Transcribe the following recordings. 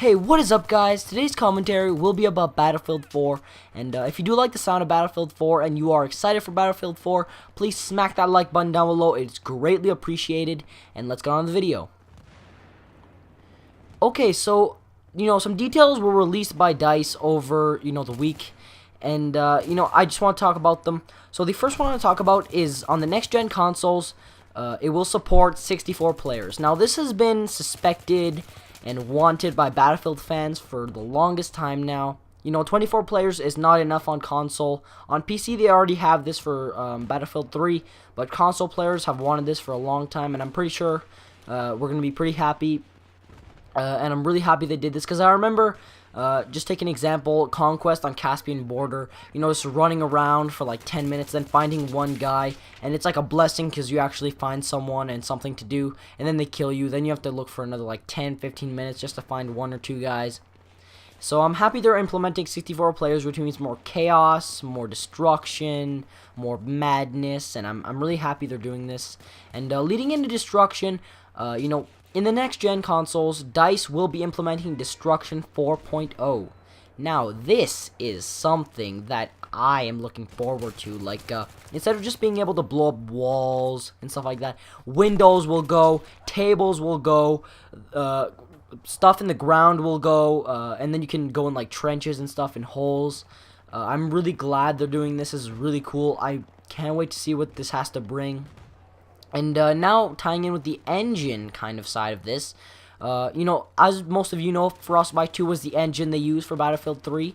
Hey, what is up, guys? Today's commentary will be about Battlefield 4, and if you do like the sound of Battlefield 4 and you are excited for Battlefield 4, please smack that like button down below. It's greatly appreciated, and let's get on the video. Okay, so, some details were released by DICE over, the week, and, I just want to talk about them. So the first one I want to talk about is on the next-gen consoles, it will support 64 players. Now, this has been suspected and wanted by Battlefield fans for the longest time now. 24 players is not enough on console. On PC, they already have this for Battlefield 3, but console players have wanted this for a long time, and I'm pretty sure we're going to be pretty happy. And I'm really happy they did this, because I remember, just take an example, Conquest on Caspian Border, just running around for like 10 minutes, then finding one guy, and it's like a blessing because you actually find someone and something to do, and then they kill you, then you have to look for another like 10-15 minutes just to find one or two guys. So I'm happy they're implementing 64 players, which means more chaos, more destruction, more madness, and I'm really happy they're doing this. And leading into destruction, in the next-gen consoles, DICE will be implementing Destruction 4.0. Now, this is something that I am looking forward to. Like, instead of just being able to blow up walls and stuff like that, windows will go, tables will go, stuff in the ground will go, and then you can go in, like, trenches and stuff and holes. I'm really glad they're doing this. This is really cool. I can't wait to see what this has to bring. And now tying in with the engine kind of side of this, as most of you know, Frostbite 2 was the engine they used for Battlefield 3.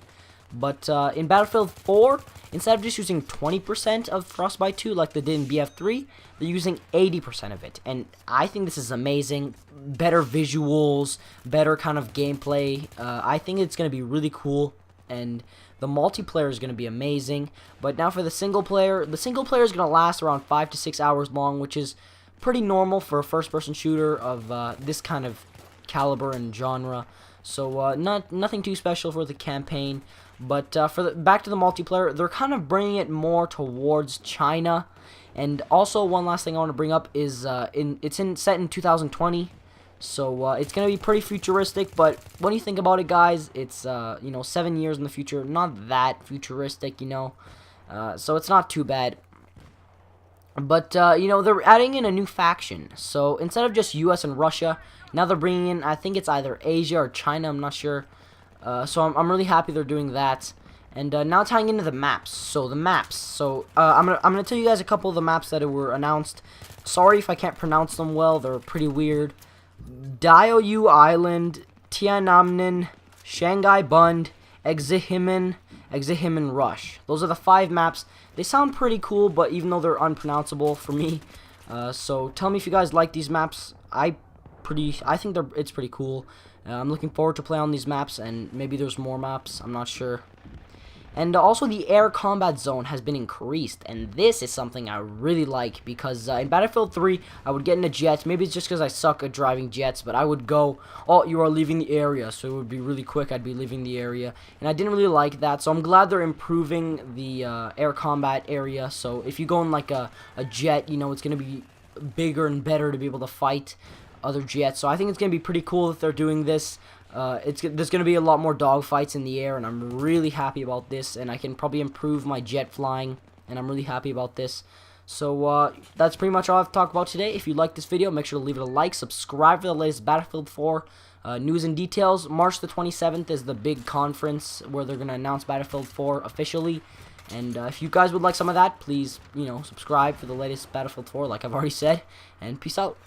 But in Battlefield 4, instead of just using 20% of Frostbite 2 like they did in BF3, they're using 80% of it. And I think this is amazing. Better visuals, better kind of gameplay. I think it's going to be really cool. And the multiplayer is going to be amazing. But now for the single player is going to last around 5 to 6 hours long, which is pretty normal for a first-person shooter of this kind of caliber and genre. So nothing too special for the campaign. But back to the multiplayer, they're kind of bringing it more towards China. And also one last thing I want to bring up is it's set in 2020. So it's gonna be pretty futuristic, but when you think about it, guys, it's 7 years in the future, not that futuristic, so it's not too bad. But they're adding in a new faction. So instead of just US and Russia, now they're bringing in, I think it's either Asia or China, I'm not sure. So I'm really happy they're doing that. And now tying into the maps. So the maps. So I'm gonna tell you guys a couple of the maps that were announced. Sorry if I can't pronounce them well; they're pretty weird. Diaoyu Island, Tiananmen, Shanghai Bund, Exihimen Rush. Those are the 5 maps. They sound pretty cool, but even though they're unpronounceable for me, so tell me if you guys like these maps. I think it's pretty cool. I'm looking forward to play on these maps, and maybe there's more maps. I'm not sure. And also the air combat zone has been increased, and this is something I really like, because in Battlefield 3, I would get in a jet. Maybe it's just because I suck at driving jets, but I would go, oh, you are leaving the area, so it would be really quick. I'd be leaving the area, and I didn't really like that, so I'm glad they're improving the air combat area. So if you go in like a jet, it's going to be bigger and better to be able to fight other jets. So I think it's going to be pretty cool that they're doing this. There's going to be a lot more dogfights in the air, and I'm really happy about this, and I can probably improve my jet flying, and I'm really happy about this. So that's pretty much all I have to talk about today. If you like this video, make sure to leave it a like, subscribe for the latest Battlefield 4 news and details. March the 27th is the big conference where they're going to announce Battlefield 4 officially. And if you guys would like some of that, please, subscribe for the latest Battlefield 4, like I've already said, and peace out.